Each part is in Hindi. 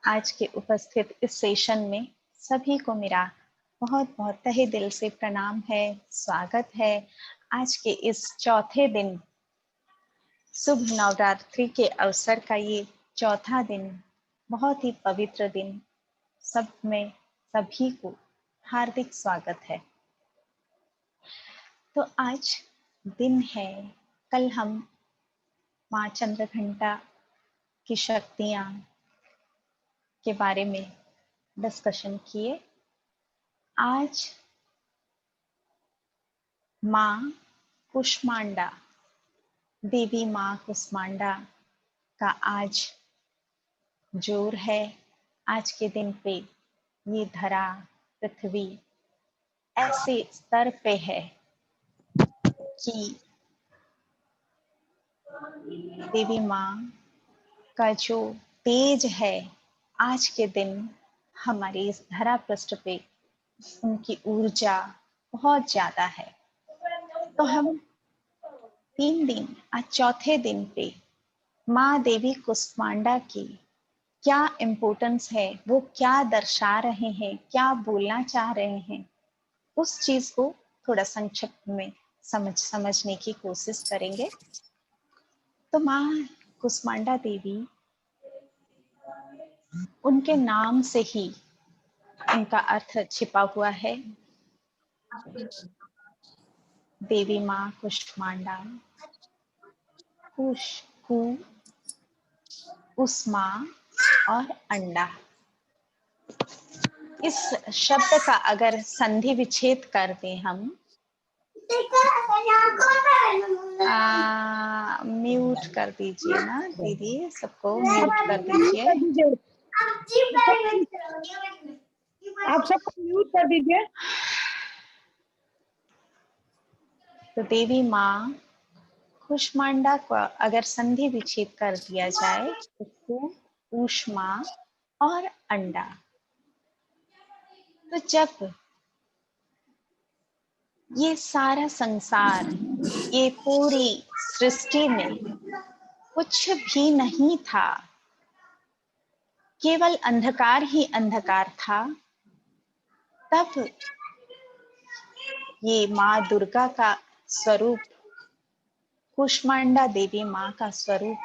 आज के उपस्थित इस सेशन में सभी को मेरा बहुत बहुत तहे दिल से प्रणाम है, स्वागत है। आज के इस चौथे दिन, शुभ नवरात्रि के अवसर का ये चौथा दिन, बहुत ही पवित्र दिन, सब में सभी को हार्दिक स्वागत है। तो आज दिन है, कल हम माँ चंद्रघंटा की शक्तियाँ के बारे में डिस्कशन किए। आज माँ कुष्मांडा, देवी माँ कुष्मांडा का आज जोर है। आज के दिन पे ये धरा पृथ्वी ऐसे स्तर पे है कि देवी माँ का जो तेज है, आज के दिन हमारे इस धरा पृष्ठ पे उनकी ऊर्जा बहुत ज्यादा है। तो हम 3 दिन, आज चौथे दिन पे माँ देवी कुष्मांडा की क्या इम्पोर्टेंस है, वो क्या दर्शा रहे हैं, क्या बोलना चाह रहे हैं, उस चीज को थोड़ा संक्षिप्त में समझने की कोशिश करेंगे। तो माँ कुष्मांडा देवी, उनके नाम से ही उनका अर्थ छिपा हुआ है। देवी माँ कुष्मांडा, कुश कु उष्मा और अंडा। इस शब्द का अगर संधि विच्छेद कर दें हम, म्यूट कर दीजिए ना दीदी, सबको म्यूट कर दीजिए। आप सबको म्यूट कर दीजिए। तो देवी माँ कुष्मांडा को अगर संधि विच्छेद कर दिया जाए तो ऊष्मा और अंडा। तो जब ये सारा संसार, ये पूरी सृष्टि में कुछ भी नहीं था, केवल अंधकार ही अंधकार था, तब ये माँ दुर्गा का स्वरूप, कुष्मांडा देवी माँ का स्वरूप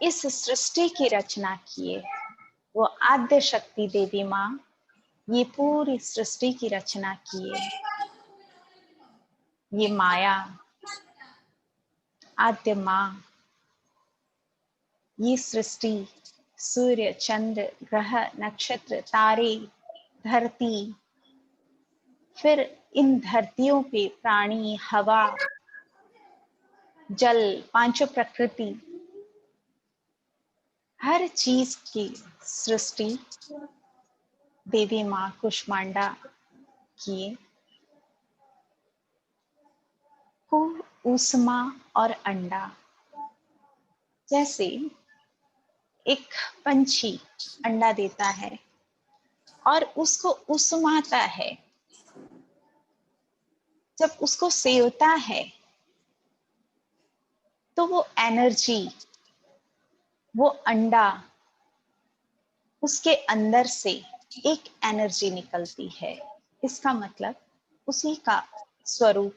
इस सृष्टि की रचना किए। वो आद्य शक्ति देवी माँ ये पूरी सृष्टि की रचना किए। ये माया आद्य माँ ये सृष्टि, सूर्य, चंद्र, ग्रह, नक्षत्र, तारे, धरती, फिर इन धरतियों पे प्राणी, हवा, जल, पांचों प्रकृति, हर चीज की सृष्टि देवी माँ कुष्मांडा किए। को ऊष्मा और अंडा, जैसे एक पंछी अंडा देता है और उसको उस्माता है, जब उसको सेवता है तो वो एनर्जी, वो अंडा, उसके अंदर से एक एनर्जी निकलती है। इसका मतलब उसी का स्वरूप,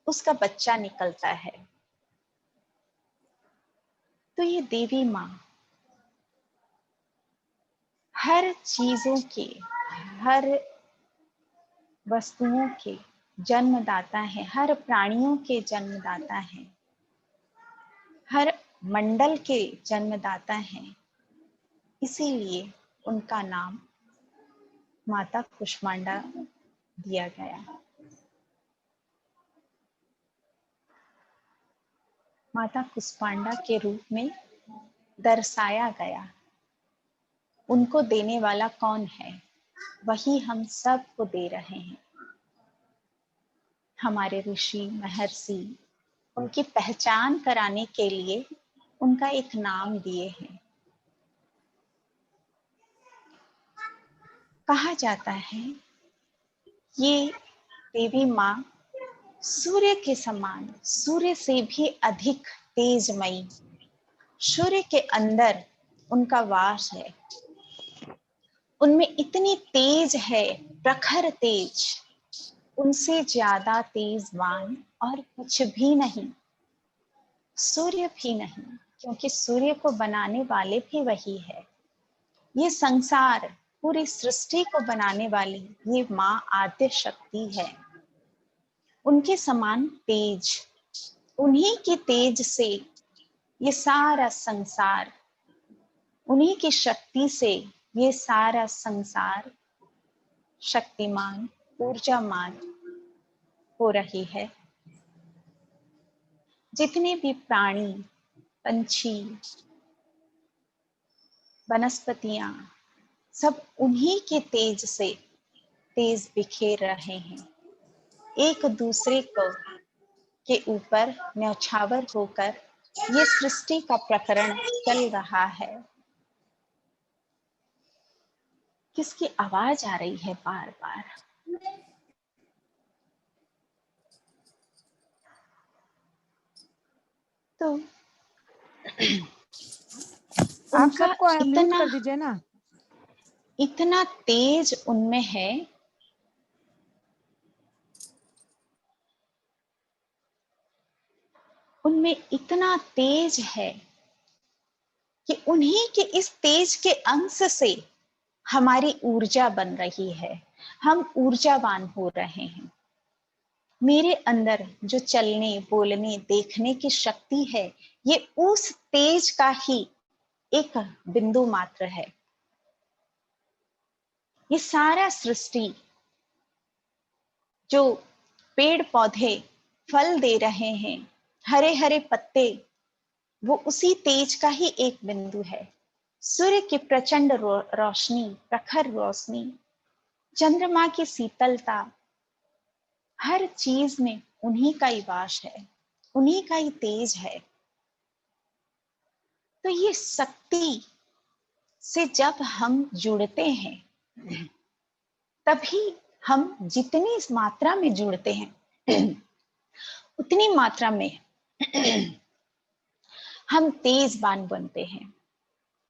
उसका बच्चा निकलता है। तो ये देवी माँ हर चीजों के, हर वस्तुओं के जन्मदाता है, हर प्राणियों के जन्मदाता है, हर मंडल के जन्मदाता हैं। इसीलिए उनका नाम माता कुष्मांडा दिया गया। माता कुष्मांडा के रूप में दर्शाया गया। उनको देने वाला कौन है? वही हम सब को दे रहे हैं। हमारे ऋषि महर्षि उनकी पहचान कराने के लिए उनका एक नाम दिए हैं। कहा जाता है ये देवी माँ सूर्य के समान, सूर्य से भी अधिक तेजमयी, सूर्य के अंदर उनका वास है। उनमें इतनी तेज है, प्रखर तेज, उनसे ज्यादा तेजवान और कुछ भी नहीं, सूर्य भी नहीं, क्योंकि सूर्य को बनाने वाले भी वही है। ये संसार, पूरी सृष्टि को बनाने वाली ये माँ आद्य शक्ति है। उनके समान तेज, उन्हीं की तेज से ये सारा संसार, उन्हीं की शक्ति से ये सारा संसार शक्तिमान, ऊर्जामान हो रही है। जितने भी प्राणी, पंछी, वनस्पतियां, सब उन्हीं के तेज से तेज बिखेर रहे हैं, एक दूसरे को के ऊपर न्यौछावर होकर ये सृष्टि का प्रकरण चल रहा है। किसकी आवाज आ रही है बार बार? तो आप उनका सबको म्यूट इतना कर दीजिए ना। इतना तेज उनमें है, उनमें इतना तेज है कि उन्हीं के इस तेज के अंश से हमारी ऊर्जा बन रही है, हम ऊर्जावान हो रहे हैं। मेरे अंदर जो चलने, बोलने, देखने की शक्ति है, ये उस तेज का ही एक बिंदु मात्र है। ये सारा सृष्टि, जो पेड़ पौधे फल दे रहे हैं, हरे हरे पत्ते, वो उसी तेज का ही एक बिंदु है। सूर्य की प्रचंड रोशनी, प्रखर रोशनी, चंद्रमा की शीतलता, हर चीज में उन्हीं का ही वास है, उन्हीं का ही तेज है। तो ये शक्ति से जब हम जुड़ते हैं, तभी हम जितनी इस मात्रा में जुड़ते हैं उतनी मात्रा में हम तेजवान बनते हैं,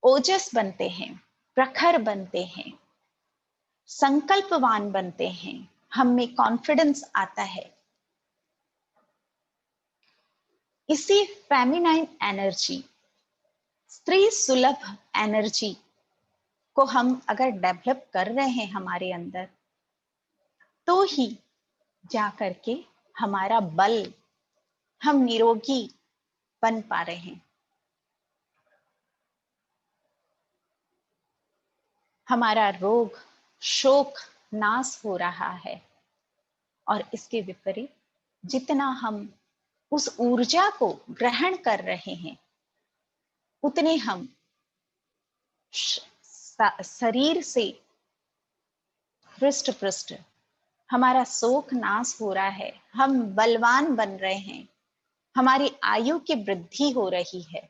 ओजस बनते हैं, प्रखर बनते हैं, संकल्पवान बनते हैं, हम में कॉन्फिडेंस आता है। इसी फेमिनाइन एनर्जी, स्त्री सुलभ एनर्जी को हम अगर डेवलप कर रहे हैं हमारे अंदर, तो ही जा करके हमारा बल, हम निरोगी बन पा रहे हैं। हमारा रोग, शोक नाश हो रहा है। और इसके विपरीत जितना हम उस ऊर्जा को ग्रहण कर रहे हैं, उतने हम शरीर से हृष्ट पुष्ट, हमारा शोक नाश हो रहा है, हम बलवान बन रहे हैं, हमारी आयु की वृद्धि हो रही है।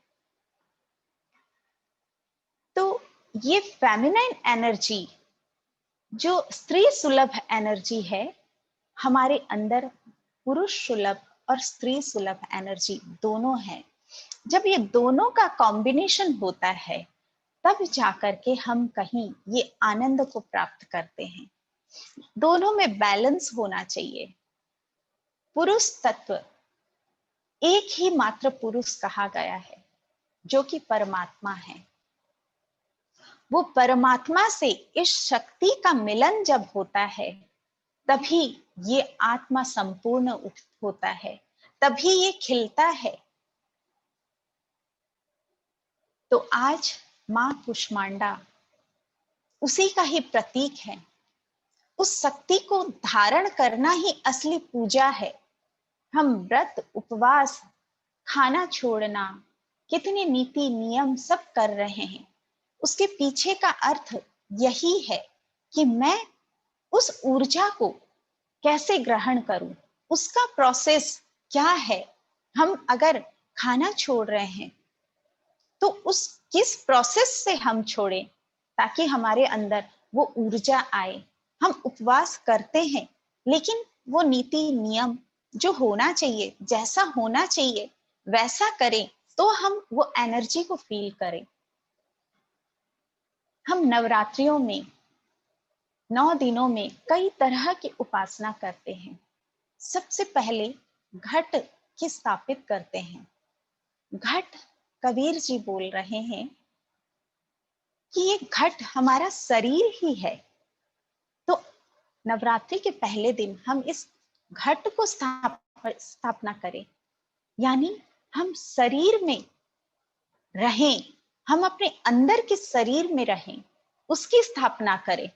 तो ये फेमिनाइन एनर्जी, जो स्त्री सुलभ एनर्जी है, हमारे अंदर पुरुष सुलभ और स्त्री सुलभ एनर्जी दोनों है। जब ये दोनों का कॉम्बिनेशन होता है, तब जाकर के हम कहीं ये आनंद को प्राप्त करते हैं। दोनों में बैलेंस होना चाहिए। पुरुष तत्व, एक ही मात्र पुरुष कहा गया है, जो कि परमात्मा है। वो परमात्मा से इस शक्ति का मिलन जब होता है, तभी ये आत्मा संपूर्ण होता है, तभी ये खिलता है। तो आज मां कुष्मांडा उसी का ही प्रतीक है। उस शक्ति को धारण करना ही असली पूजा है। हम व्रत, उपवास, खाना छोड़ना, कितने नीति नियम सब कर रहे हैं, उसके पीछे का अर्थ यही है कि मैं उस ऊर्जा को कैसे ग्रहण करूं, उसका प्रोसेस क्या है। हम अगर खाना छोड़ रहे हैं, तो उस किस प्रोसेस से हम छोड़ें ताकि हमारे अंदर वो ऊर्जा आए। हम उपवास करते हैं, लेकिन वो नीति नियम जो होना चाहिए, जैसा होना चाहिए वैसा करें, तो हम वो एनर्जी को फील करें। हम नवरात्रियों में 9 दिनों में कई तरह की उपासना करते हैं। सबसे पहले घट की स्थापित करते हैं। घट, कबीर जी बोल रहे हैं कि ये घट हमारा शरीर ही है। तो नवरात्रि के पहले दिन हम इस घट को स्थापना करें, यानी हम शरीर में रहें, हम अपने अंदर के शरीर में रहें, उसकी स्थापना करें।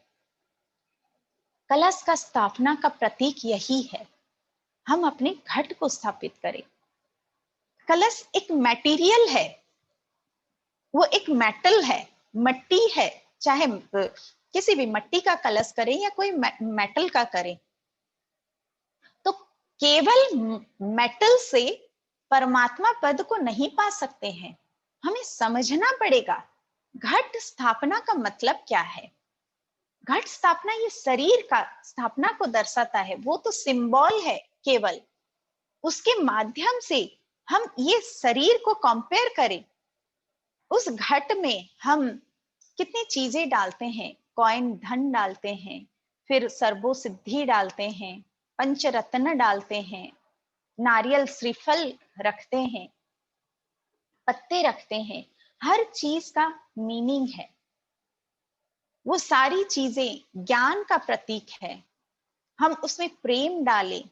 कलश का स्थापना का प्रतीक यही है, हम अपने घट को स्थापित करें। कलश एक मटेरियल है, वो एक मेटल है, मट्टी है। चाहे किसी भी मट्टी का कलश करें या कोई मेटल का करें, तो केवल मेटल से परमात्मा पद को नहीं पा सकते हैं। हमें समझना पड़ेगा घट स्थापना का मतलब क्या है। घट स्थापना ये शरीर का स्थापना को दर्शाता है, वो तो सिंबल है केवल। उसके माध्यम से हम ये शरीर को कंपेयर करें। उस घट में हम कितनी चीजें डालते हैं, कॉइन धन डालते हैं, फिर सर्वो सिद्धि डालते हैं, पंचरत्न डालते हैं, नारियल श्रीफल रखते हैं, पत्ते रखते हैं। हर चीज का मीनिंग है। वो सारी चीजें ज्ञान का प्रतीक है। हम उसमें प्रेम डालें,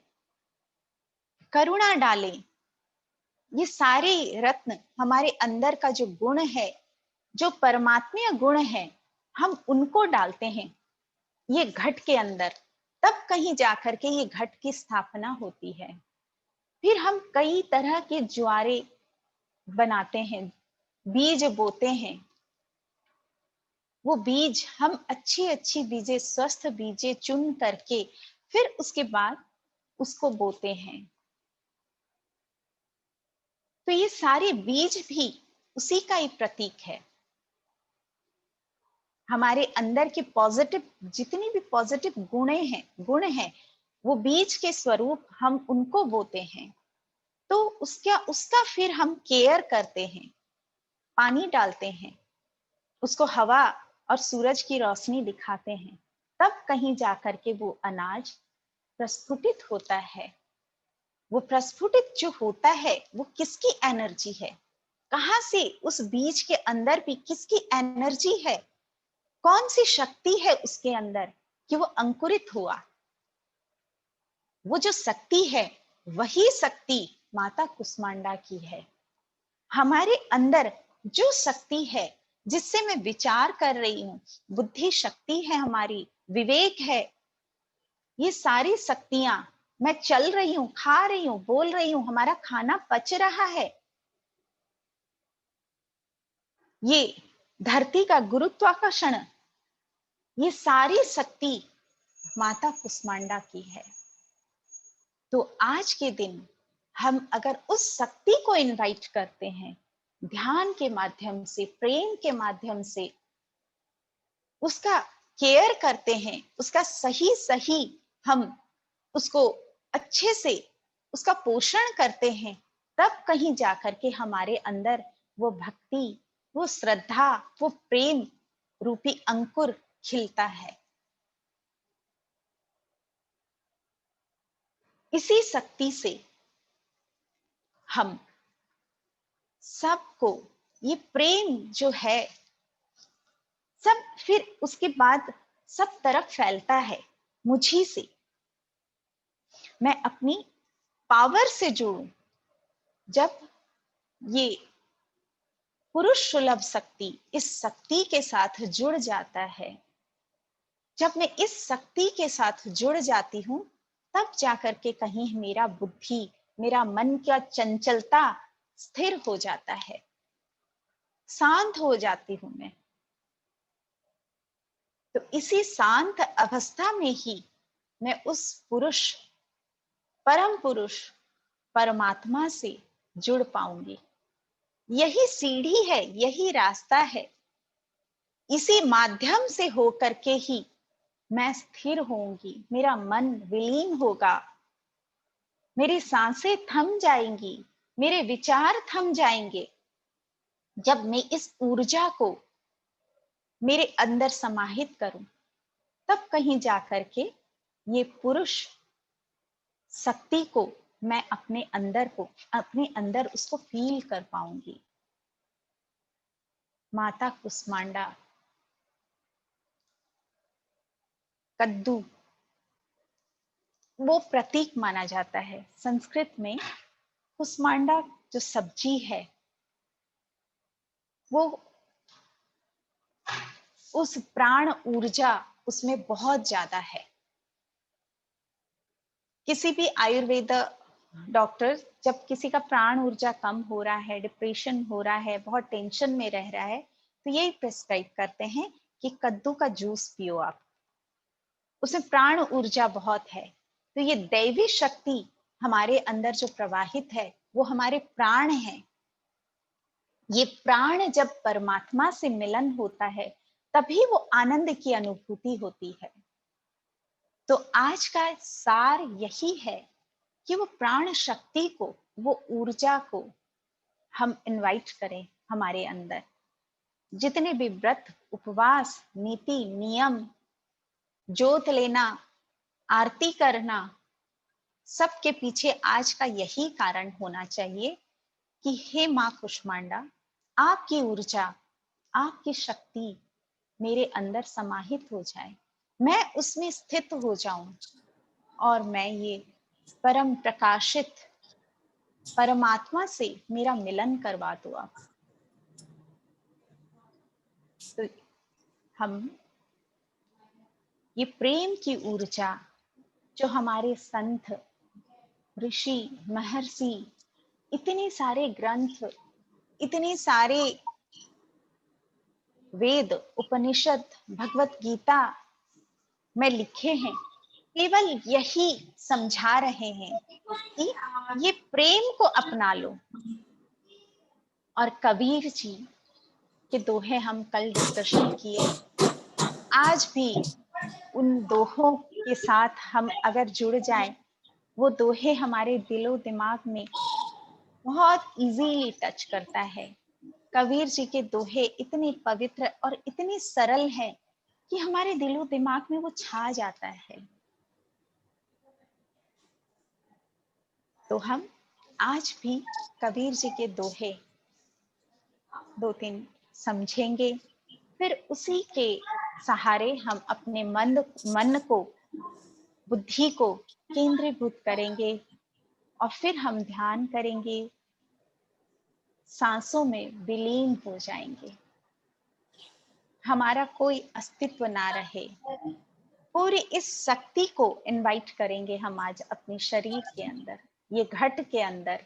करुणा डालें, ये सारे रत्न हमारे अंदर का जो गुण है, जो परमात्मीय गुण है, हम उनको डालते हैं ये घट के अंदर। तब कहीं जाकर के ये घट की स्थापना होती है। फिर हम कई तरह के ज्वारे बनाते हैं, बीज बोते हैं। वो बीज हम अच्छी अच्छी बीजें, स्वस्थ बीजें चुन करके फिर उसके बाद उसको बोते हैं। तो ये सारे बीज भी उसी का ही प्रतीक है। हमारे अंदर के पॉजिटिव, जितनी भी पॉजिटिव गुण हैं, वो बीज के स्वरूप हम उनको बोते हैं। तो उसका फिर हम केयर करते हैं, पानी डालते हैं, उसको हवा और सूरज की रोशनी दिखाते हैं। तब कहीं जाकर के वो अनाज प्रस्फुटित होता है। वो प्रस्फुटित जो होता है वो किसकी एनर्जी है, कहां से, उस बीज के अंदर भी किसकी एनर्जी है, कौन सी शक्ति है उसके अंदर कि वो अंकुरित हुआ। वो जो शक्ति है, वही शक्ति माता कुष्मांडा की है। हमारे अंदर जो शक्ति है, जिससे मैं विचार कर रही हूँ, बुद्धि शक्ति है हमारी, विवेक है, ये सारी शक्तियां, मैं चल रही हूँ, खा रही हूँ, बोल रही हूँ, हमारा खाना पच रहा है, ये धरती का गुरुत्वाकर्षण, ये सारी शक्ति माता कुष्मांडा की है। तो आज के दिन हम अगर उस शक्ति को इनवाइट करते हैं, ध्यान के माध्यम से, प्रेम के माध्यम से उसका केयर करते हैं, उसका सही सही हम उसको अच्छे से उसका पोषण करते हैं, तब कहीं जाकर के हमारे अंदर वो भक्ति, वो श्रद्धा, वो प्रेम रूपी अंकुर खिलता है। इसी शक्ति से हम सबको, ये प्रेम जो है सब फिर उसके बाद सब तरफ फैलता है। मुझी से मैं अपनी पावर से जुड़ूं। जब ये पुरुष सुलभ शक्ति इस शक्ति के साथ जुड़ जाता है, जब मैं इस शक्ति के साथ जुड़ जाती हूं, तब जाकर के कहीं मेरा बुद्धि, मेरा मन का चंचलता स्थिर हो जाता है, शांत हो जाती हूं मैं। तो इसी शांत अवस्था में ही मैं उस पुरुष, परम पुरुष परमात्मा से जुड़ पाऊंगी। यही सीढ़ी है, यही रास्ता है। इसी माध्यम से होकर के ही मैं स्थिर होऊंगी, मेरा मन विलीन होगा, मेरी सांसें थम जाएंगी, मेरे विचार थम जाएंगे। जब मैं इस ऊर्जा को मेरे अंदर समाहित करूं, तब कहीं जाकर के ये पुरुष शक्ति को मैं अपने अंदर उसको फील कर पाऊंगी। माता कुष्मांडा, कद्दू वो प्रतीक माना जाता है। संस्कृत में कुष्मांडा जो सब्जी है वो उस प्राण ऊर्जा उसमें बहुत ज्यादा है। किसी भी आयुर्वेद डॉक्टर जब किसी का प्राण ऊर्जा कम हो रहा है, डिप्रेशन हो रहा है, बहुत टेंशन में रह रहा है, तो यही प्रिस्क्राइब करते हैं कि कद्दू का जूस पियो आप, उसमें प्राण ऊर्जा बहुत है। तो ये दैवी शक्ति हमारे अंदर जो प्रवाहित है वो हमारे प्राण है। ये प्राण जब परमात्मा से मिलन होता है तभी वो आनंद की अनुभूति होती है। तो आज का सार यही है कि वो प्राण शक्ति को, वो ऊर्जा को हम इनवाइट करें हमारे अंदर। जितने भी व्रत, उपवास, नीति, नियम, जोत लेना, आरती करना, सबके पीछे आज का यही कारण होना चाहिए कि हे मां कुष्मांडा, आपकी ऊर्जा, आपकी शक्ति मेरे अंदर समाहित हो जाए, मैं उसमें स्थित हो जाऊं और मैं ये परम प्रकाशित परमात्मा से मेरा मिलन करवा दो आप। तो हम ये प्रेम की ऊर्जा जो हमारे संत, ऋषि, महर्षि, इतने सारे ग्रंथ, इतने सारे वेद, उपनिषद, भगवत गीता में लिखे हैं, केवल यही समझा रहे हैं कि ये प्रेम को अपना लो। और कबीर जी के दोहे हम कल डिस्कशन किए, आज भी उन दोहों के साथ हम अगर जुड़ जाएं, वो दोहे हमारे दिलो दिमाग में बहुत इजीली टच करता है। कबीर जी के दोहे इतने पवित्र और इतने सरल हैं कि हमारे दिलो दिमाग में वो छा जाता है। तो हम आज भी कबीर जी के दोहे 2-3 समझेंगे, फिर उसी के सहारे हम अपने मन को, बुद्धि को केंद्रीभूत करेंगे और फिर हम ध्यान करेंगे, सांसों में विलीन हो जाएंगे, हमारा कोई अस्तित्व ना रहे। पूरी इस शक्ति को इनवाइट करेंगे हम आज अपने शरीर के अंदर, ये घट के अंदर।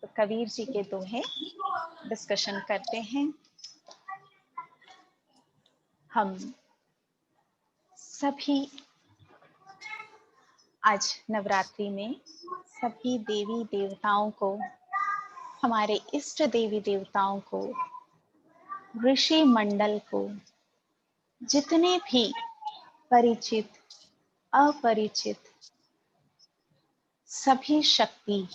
तो कबीर जी के दोहे डिस्कशन करते हैं। हम सभी आज नवरात्रि में सभी देवी देवताओं को, हमारे इष्ट देवी देवताओं को, ऋषि मंडल को, जितने भी परिचित, अपरिचित, सभी शक्ति,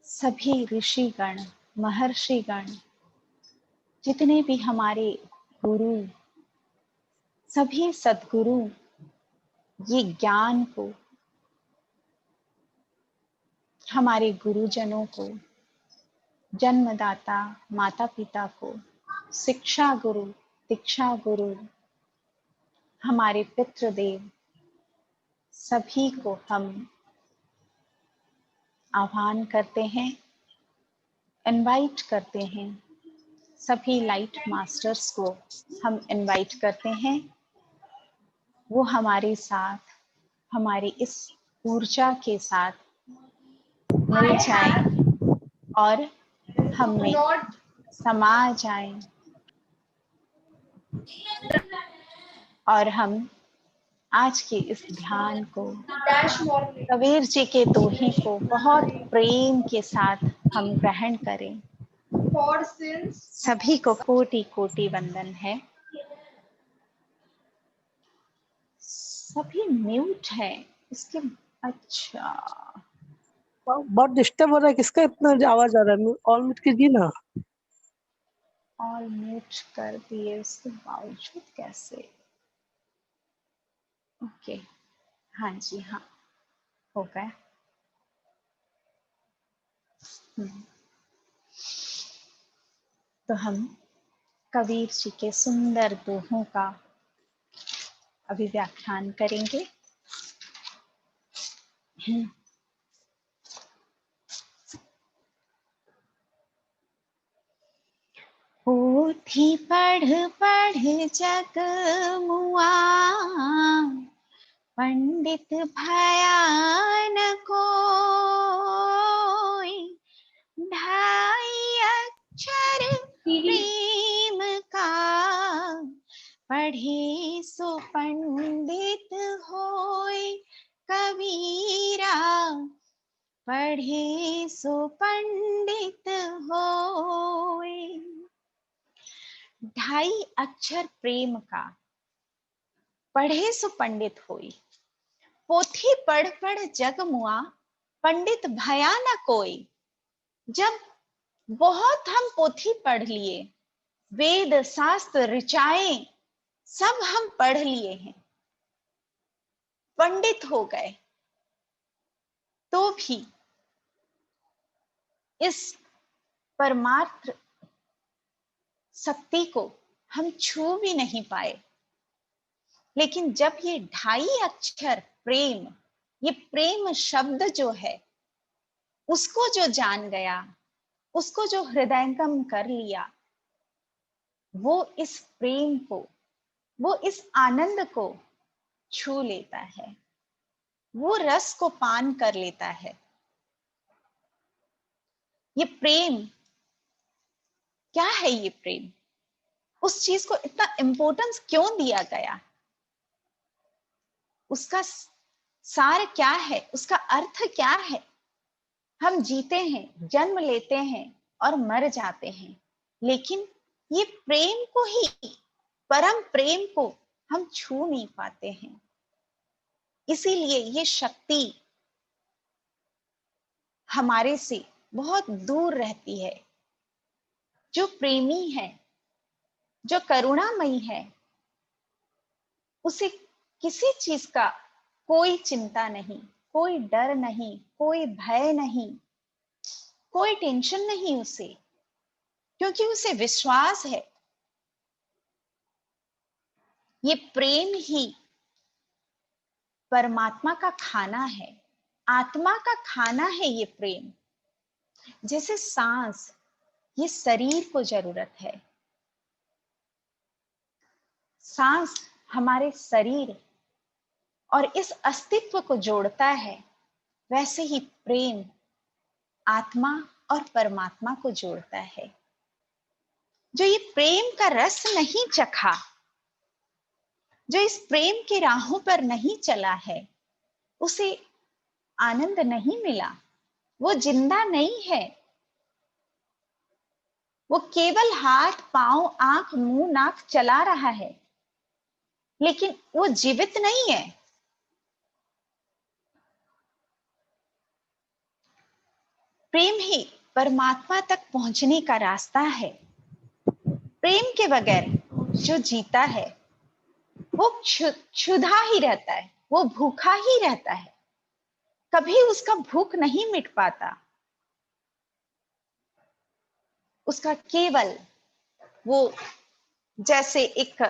सभी ऋषिगण, महर्षिगण, जितने भी हमारे गुरु, सभी सद्गुरु ये ज्ञान को, हमारे गुरुजनों को, जन्मदाता माता पिता को, शिक्षा गुरु, दीक्षा गुरु, हमारे पितृदेव, सभी को हम आह्वान करते हैं, इनवाइट करते हैं। सभी लाइट मास्टर्स को हम इनवाइट करते हैं, वो हमारे साथ, हमारी इस ऊर्जा के साथ मिल जाएं और हमें समा जाएं और हम आज के इस ध्यान को, कबीर जी के दोहे को बहुत प्रेम के साथ हम ग्रहण करें। सभी को कोटि कोटि वंदन है। सभी म्यूट है इसके। अच्छा, बहुत डिस्टर्ब हो रहा है, किसका इतना आवाज आ रहा है? ऑन म्यूट कीजिए ना। ऑल म्यूट कर दिए, उसके बावजूद कैसे? ओके, हाँ जी, हाँ हो गया। तो हम कबीर जी के सुंदर दोहों का अभी व्याख्यान करेंगे। पोथी पढ़ पढ़ जग मुआ, पंडित भया न कोई। ढाई अक्षर प्रेम का, पढ़े सो पंडित होय। कबीरा, पढ़े सो पंडित होय। ढाई अक्षर प्रेम का, पढ़े सो पंडित होई। पोथी पढ़ पढ़ जग मुआ, पंडित भया न कोई। जब बहुत हम पोथी पढ़ लिए, वेद शास्त्र ऋचाएं सब हम पढ़ लिए हैं, पंडित हो गए, तो भी इस परमार्थ शक्ति को हम छू भी नहीं पाए। लेकिन जब ये ढाई अक्षर प्रेम, ये प्रेम शब्द जो है, उसको जो जान गया, उसको जो हृदयंगम कर लिया, वो इस प्रेम को, वो इस आनंद को छू लेता है, वो रस को पान कर लेता है। ये प्रेम क्या है? ये प्रेम, उस चीज को इतना इंपॉर्टेंस क्यों दिया गया? उसका सार क्या है? उसका अर्थ क्या है? हम जीते हैं, जन्म लेते हैं और मर जाते हैं, लेकिन ये प्रेम को ही, परम प्रेम को हम छू नहीं पाते हैं। इसीलिए ये शक्ति हमारे से बहुत दूर रहती है। जो प्रेमी है, जो करुणामयी है, उसे किसी चीज का कोई चिंता नहीं, कोई डर नहीं, कोई भय नहीं, कोई टेंशन नहीं उसे, क्योंकि उसे विश्वास है ये प्रेम ही परमात्मा का खाना है, आत्मा का खाना है ये प्रेम। जैसे सांस ये शरीर को जरूरत है, सांस हमारे शरीर और इस अस्तित्व को जोड़ता है, वैसे ही प्रेम आत्मा और परमात्मा को जोड़ता है। जो ये प्रेम का रस नहीं चखा, जो इस प्रेम की राहों पर नहीं चला है, उसे आनंद नहीं मिला, वो जिंदा नहीं है। वो केवल हाथ पांव आंख मुंह नाक चला रहा है, लेकिन वो जीवित नहीं है। प्रेम ही परमात्मा तक पहुंचने का रास्ता है। प्रेम के बगैर जो जीता है वो क्षुधा ही रहता है, वो भूखा ही रहता है, कभी उसका भूख नहीं मिट पाता। उसका केवल वो, जैसे एक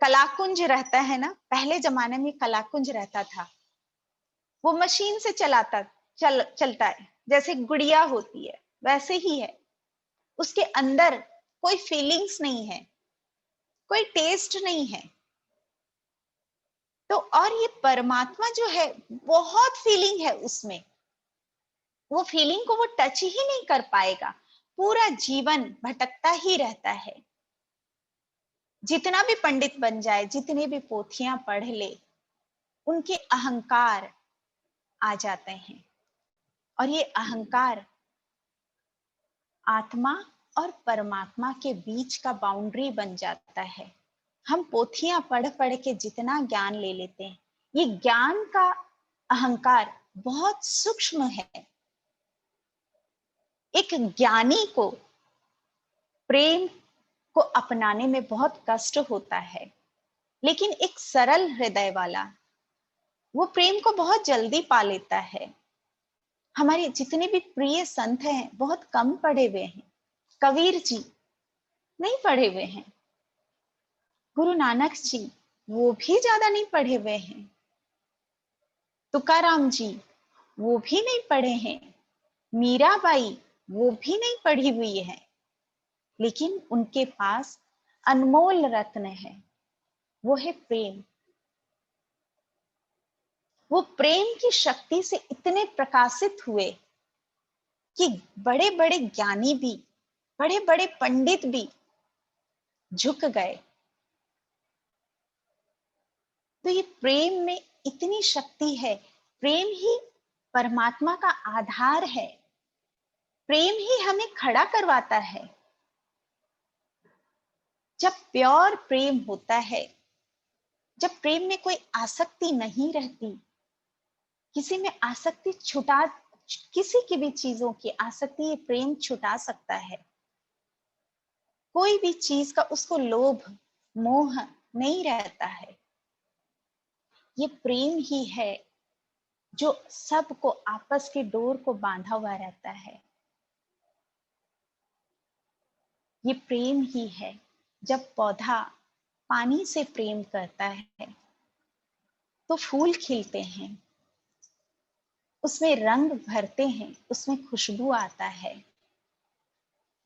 कलाकुंज रहता है ना, पहले जमाने में कलाकुंज रहता था, वो मशीन से चलता है, जैसे गुड़िया होती है वैसे ही है। उसके अंदर कोई फीलिंग्स नहीं है, कोई टेस्ट नहीं है। तो और ये परमात्मा जो है, बहुत फीलिंग है उसमें, वो फीलिंग को वो टच ही नहीं कर पाएगा, पूरा जीवन भटकता ही रहता है। जितना भी पंडित बन जाए, जितने भी पोथियां पढ़ ले, उनके अहंकार आ जाते हैं, और ये अहंकार आत्मा और परमात्मा के बीच का बाउंड्री बन जाता है। हम पोथियां पढ़ पढ़ के जितना ज्ञान ले लेते हैं, ये ज्ञान का अहंकार बहुत सूक्ष्म है। एक ज्ञानी को प्रेम को अपनाने में बहुत कष्ट होता है, लेकिन एक सरल हृदय वाला वो प्रेम को बहुत जल्दी पा लेता है। हमारे जितने भी प्रिय संत हैं बहुत कम पढ़े हुए हैं। कबीर जी नहीं पढ़े हुए हैं, गुरु नानक जी वो भी ज्यादा नहीं पढ़े हुए हैं, तुकाराम जी वो भी नहीं पढ़े हैं, मीराबाई वो भी नहीं पढ़ी हुई है, लेकिन उनके पास अनमोल रत्न है, वो है प्रेम। वो प्रेम की शक्ति से इतने प्रकाशित हुए कि बड़े बड़े ज्ञानी भी, बड़े बड़े पंडित भी झुक गए। तो ये प्रेम में इतनी शक्ति है। प्रेम ही परमात्मा का आधार है। प्रेम ही हमें खड़ा करवाता है। जब प्योर प्रेम होता है, जब प्रेम में कोई आसक्ति नहीं रहती, किसी में आसक्ति छुटा, किसी की भी चीजों की आसक्ति ये प्रेम छुटा सकता है। कोई भी चीज का उसको लोभ मोह नहीं रहता है। ये प्रेम ही है जो सबको आपस के डोर को बांधा हुआ रहता है। ये प्रेम ही है। जब पौधा पानी से प्रेम करता है तो फूल खिलते हैं, उसमें रंग भरते हैं, उसमें खुशबू आता है।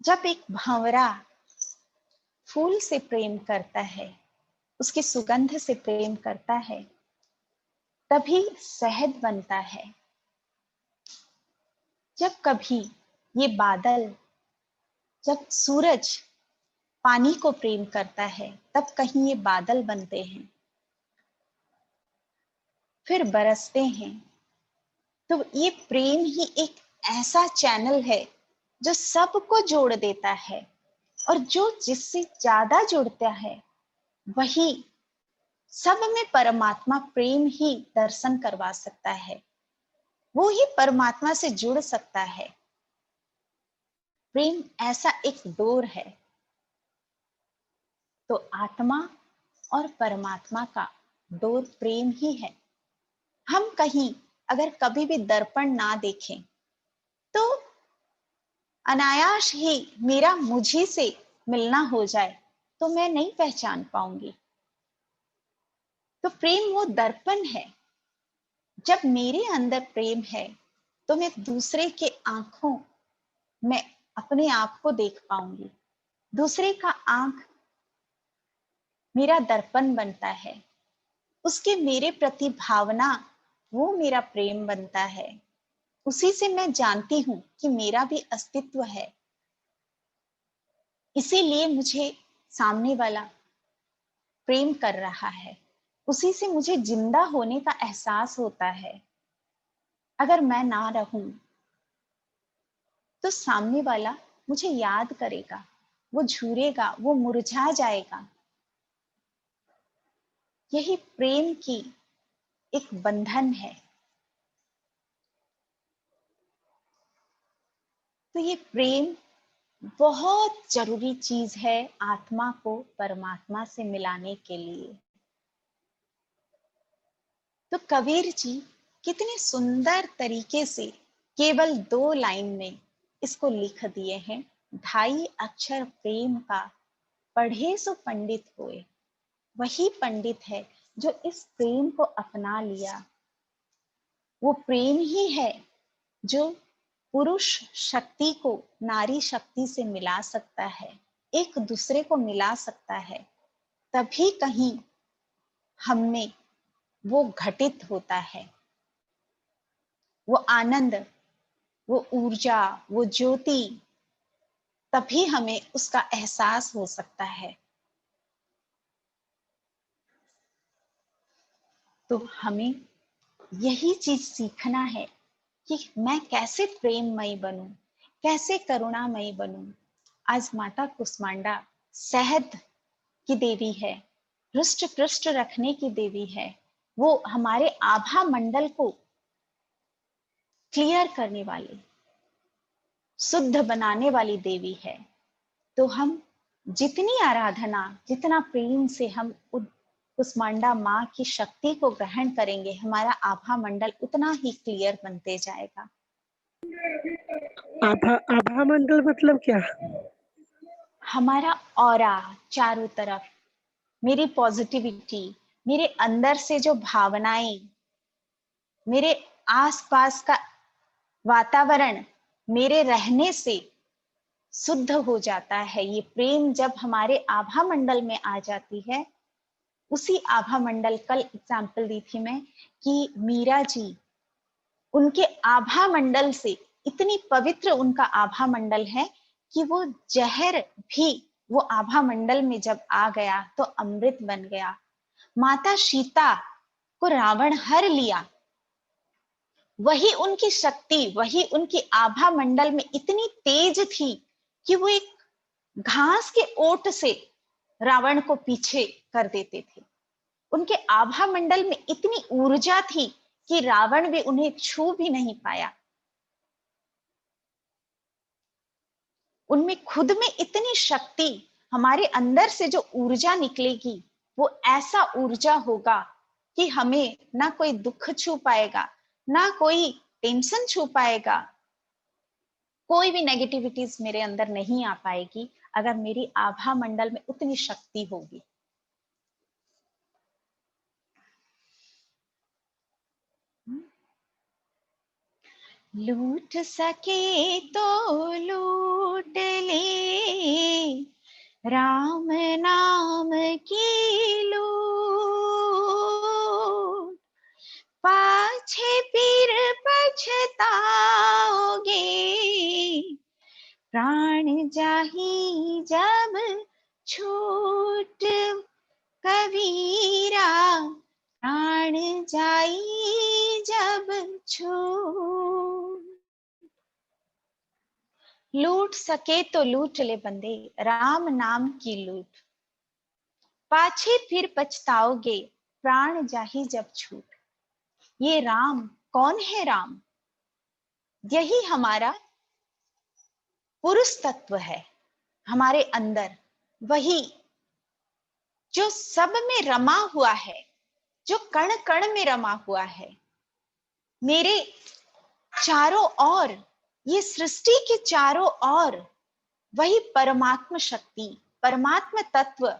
जब एक भंवरा फूल से प्रेम करता है, उसकी सुगंध से प्रेम करता है, तभी शहद बनता है। जब कभी ये बादल, जब सूरज पानी को प्रेम करता है, तब कहीं ये बादल बनते हैं, फिर बरसते हैं। तो ये प्रेम ही एक ऐसा चैनल है जो सबको जोड़ देता है, और जो जिससे ज्यादा जुड़ता है वही सब में परमात्मा प्रेम ही दर्शन करवा सकता है, वो ही परमात्मा से जुड़ सकता है। प्रेम ऐसा एक डोर है। तो आत्मा और परमात्मा का डोर प्रेम ही है। हम कहीं अगर कभी भी दर्पण ना देखें तो अनायास ही मेरा मुझी से मिलना हो जाए तो मैं नहीं पहचान पाऊंगी। तो प्रेम वो दर्पण है। जब मेरे अंदर प्रेम है तो मैं दूसरे के आंखों में अपने आप को देख पाऊंगी। दूसरे का आंख मेरा दर्पण बनता है, उसके मेरे प्रति भावना वो मेरा प्रेम बनता है। उसी से मैं जानती हूं कि मेरा भी अस्तित्व है। इसीलिए मुझे सामने वाला प्रेम कर रहा है, उसी से मुझे जिंदा होने का एहसास होता है। अगर मैं ना रहूं तो सामने वाला मुझे याद करेगा, वो झूरेगा, वो मुरझा जाएगा। यही प्रेम की एक बंधन है। तो ये प्रेम बहुत जरूरी चीज है आत्मा को परमात्मा से मिलाने के लिए। तो कबीर जी कितने सुंदर तरीके से केवल 2 लाइन में इसको लिख दिए हैं। ढाई अक्षर प्रेम का पढ़े सो पंडित होए। वही पंडित है जो इस प्रेम को अपना लिया। वो प्रेम ही है जो पुरुष शक्ति को नारी शक्ति से मिला सकता है, एक दूसरे को मिला सकता है। तभी कहीं हममें वो घटित होता है, वो आनंद, वो ऊर्जा, वो ज्योति, तभी हमें उसका एहसास हो सकता है। तो हमें यही चीज सीखना है कि मैं कैसे प्रेममयी बनूं, कैसे करुणामयी बनूं। आज माता कुष्मांडा शहद की देवी है, हृष्ट पृष्ठ रखने की देवी है। वो हमारे आभा मंडल को क्लियर करने वाली, शुद्ध बनाने वाली देवी है। तो हम जितनी आराधना, जितना प्रेम से हम कुसमांडा माँ की शक्ति को ग्रहण करेंगे, हमारा आभा मंडल उतना ही क्लियर बनते जाएगा। आभा मंडल मतलब क्या? हमारा ऑरा चारों तरफ, मेरी पॉजिटिविटी, मेरे अंदर से जो भावनाएं, मेरे आसपास का वातावरण मेरे रहने से शुद्ध हो जाता है। ये प्रेम जब हमारे आभा मंडल में आ जाती है, उसी आभा मंडल, कल एग्जाम्पल दी थी मैं कि मीरा जी, उनके आभा मंडल से इतनी पवित्र उनका आभा मंडल है कि वो जहर भी वो आभा मंडल में जब आ गया तो अमृत बन गया। माता सीता को रावण हर लिया, वही उनकी शक्ति, वही उनकी आभा मंडल में इतनी तेज थी कि वो एक घास के ओट से रावण को पीछे कर देते थे। उनके आभा मंडल में इतनी ऊर्जा थी कि रावण भी उन्हें छू भी नहीं पाया। उनमें खुद में इतनी शक्ति, हमारे अंदर से जो ऊर्जा निकलेगी वो ऐसा ऊर्जा होगा कि हमें ना कोई दुख छू पाएगा, ना कोई टेंशन छू पाएगा, कोई भी नेगेटिविटीज मेरे अंदर नहीं आ पाएगी अगर मेरी आभा मंडल में उतनी शक्ति होगी। लूट सके तो लूट ले राम नाम की लूट, पाछे फिर पछताओगे प्राण जाही जब छूट, कबीरा प्राण जाई जब छूट। लूट सके तो लूट ले बंदे राम नाम की लूट, पाछे फिर पछताओगे प्राण जाही जब छूट। ये राम कौन है? राम यही हमारा पुरुष तत्व है, हमारे अंदर वही जो सब में रमा हुआ है, जो कण कण में रमा हुआ है। मेरे चारों ओर, ये सृष्टि के चारों ओर वही परमात्मा शक्ति, परमात्मा तत्व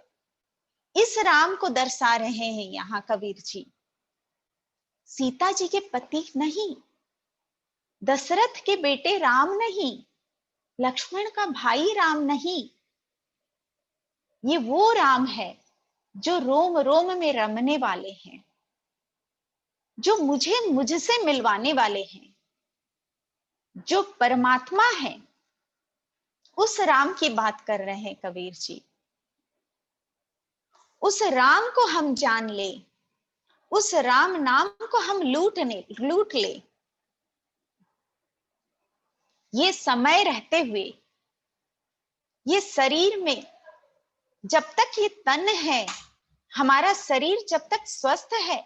इस राम को दर्शा रहे हैं यहाँ कबीर जी। सीता जी के पति नहीं, दशरथ के बेटे राम नहीं, लक्ष्मण का भाई राम नहीं, ये वो राम है जो रोम रोम में रमने वाले हैं, जो मुझे मुझसे मिलवाने वाले हैं, जो परमात्मा है। उस राम की बात कर रहे हैं कबीर जी। उस राम को हम जान ले, उस राम नाम को हम लूट ले। ये समय रहते हुए, ये शरीर में जब तक ये तन है, हमारा शरीर जब तक स्वस्थ है,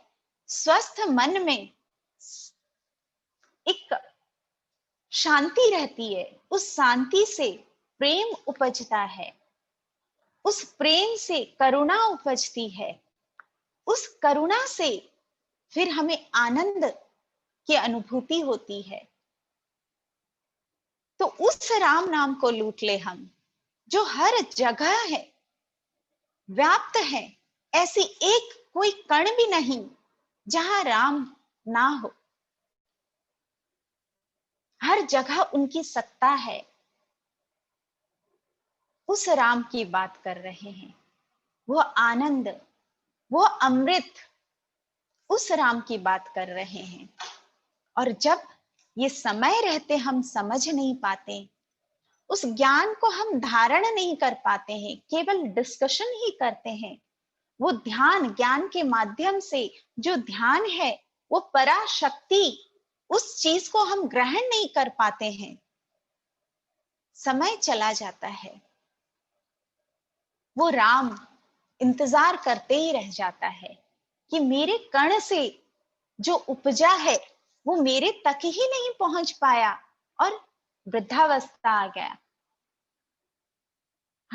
स्वस्थ मन में एक शांति रहती है, उस शांति से प्रेम उपजता है, उस प्रेम से करुणा उपजती है, उस करुणा से फिर हमें आनंद की अनुभूति होती है। तो उस राम नाम को लूट ले हम, जो हर जगह है, व्याप्त है। ऐसी एक कोई कण भी नहीं जहां राम ना हो, हर जगह उनकी सत्ता है। उस राम की बात कर रहे हैं, वो आनंद, वो अमृत, उस राम की बात कर रहे हैं। और जब ये समय रहते हम समझ नहीं पाते, उस ज्ञान को हम धारण नहीं कर पाते हैं, केवल डिस्कशन ही करते हैं। वो ध्यान, ज्ञान के माध्यम से जो ध्यान है, वो पराशक्ति, उस चीज को हम ग्रहण नहीं कर पाते हैं। समय चला जाता है, वो राम इंतजार करते ही रह जाता है कि मेरे कण से जो उपजा है वो मेरे तक ही नहीं पहुंच पाया और वृद्धावस्था आ गया।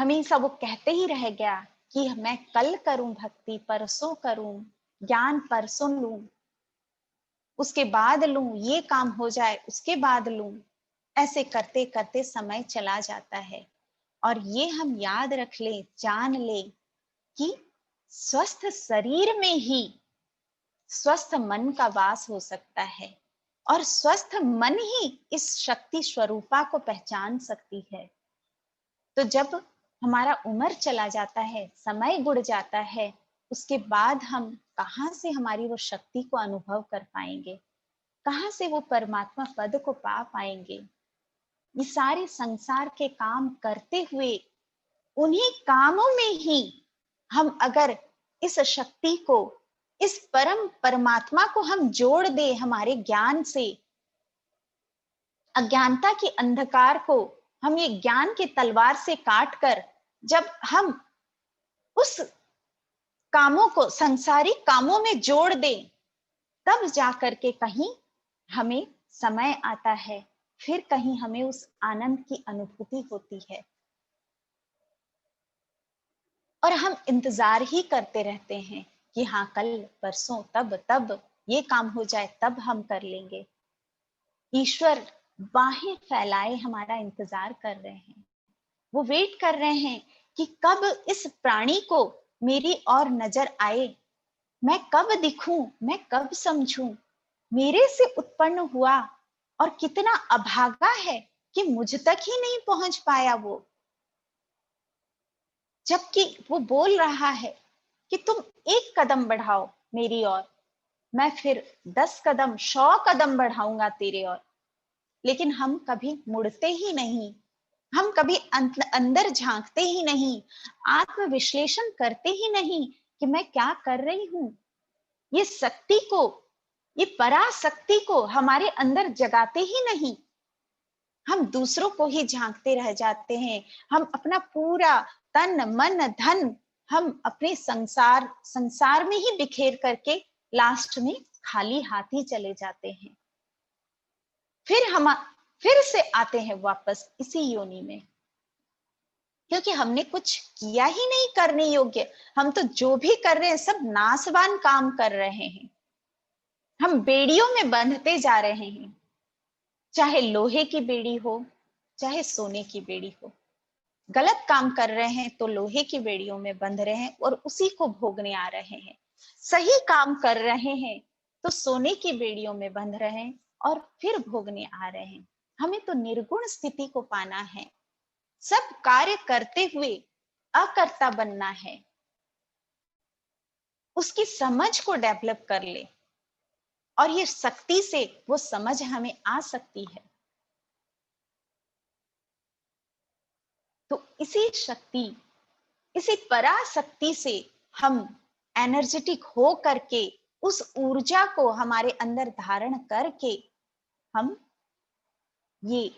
हमेशा वो कहते ही रह गया कि मैं कल करूं भक्ति, परसों करूं ज्ञान, परसों लूं, उसके बाद लूं, ये काम हो जाए उसके बाद लूं। ऐसे करते करते समय चला जाता है। और ये हम याद रख लें, जान लें कि स्वस्थ शरीर में ही स्वस्थ मन का वास हो सकता है, और स्वस्थ मन ही इस शक्ति स्वरूपा को पहचान सकती है। तो जब हमारा उम्र चला जाता है, समय गुड़ जाता है, उसके बाद हम कहाँ से हमारी वो शक्ति को अनुभव कर पाएंगे, कहाँ से वो परमात्मा पद को पा पाएंगे। ये सारे संसार के काम करते हुए उन्हीं कामों में ही हम अगर इस शक्ति को, इस परम परमात्मा को हम जोड़ दे हमारे ज्ञान से, अज्ञानता के अंधकार को हम ये ज्ञान की तलवार से काट कर जब हम उस कामों को संसारिक कामों में जोड़ दें, तब जाकर के कहीं हमें समय आता है, फिर कहीं हमें उस आनंद की अनुभूति होती है। और हम इंतजार ही करते रहते हैं कि हाँ कल परसों तब तब ये काम हो जाए तब हम कर लेंगे। ईश्वर बाहें फैलाए हमारा इंतजार कर रहे हैं। वो वेट कर रहे हैं कि कब इस प्राणी को मेरी और नजर आए, मैं कब दिखूं, मैं कब समझूं, मेरे से उत्पन्न हुआ और कितना अभागा है कि मुझ तक ही नहीं पहुंच पाया वो। जबकि वो बोल रहा है कि तुम एक कदम बढ़ाओ मेरी ओर, मैं फिर 10 कदम 100 कदम बढ़ाऊंगा तेरे ओर। लेकिन हम कभी मुड़ते ही नहीं, हम कभी अंदर झांकते ही नहीं, आत्मविश्लेषण करते ही नहीं कि मैं क्या कर रही हूं। ये शक्ति को, ये पराशक्ति को हमारे अंदर जगाते ही नहीं। हम दूसरों को ही झांकते रह जाते हैं। हम अपना पूरा तन मन धन हम अपने संसार में ही बिखेर करके लास्ट में खाली हाथ ही चले जाते हैं। फिर से आते हैं वापस इसी योनि में, क्योंकि हमने कुछ किया ही नहीं करने योग्य। हम तो जो भी कर रहे हैं सब नासवान काम कर रहे हैं। हम बेड़ियों में बंधते जा रहे हैं, चाहे लोहे की बेड़ी हो, चाहे सोने की बेड़ी हो। गलत काम कर रहे हैं तो लोहे की बेड़ियों में बंध रहे हैं और उसी को भोगने आ रहे हैं। सही काम कर रहे हैं तो सोने की बेड़ियों में बंध रहे हैं और फिर भोगने आ रहे हैं। हमें तो निर्गुण स्थिति को पाना है। सब कार्य करते हुए अकर्ता बनना है। उसकी समझ को डेवलप कर ले, और ये शक्ति से वो समझ हमें आ सकती है। तो इसी शक्ति, इसी पराशक्ति से हम एनर्जेटिक हो करके उस ऊर्जा को हमारे अंदर धारण करके हम ये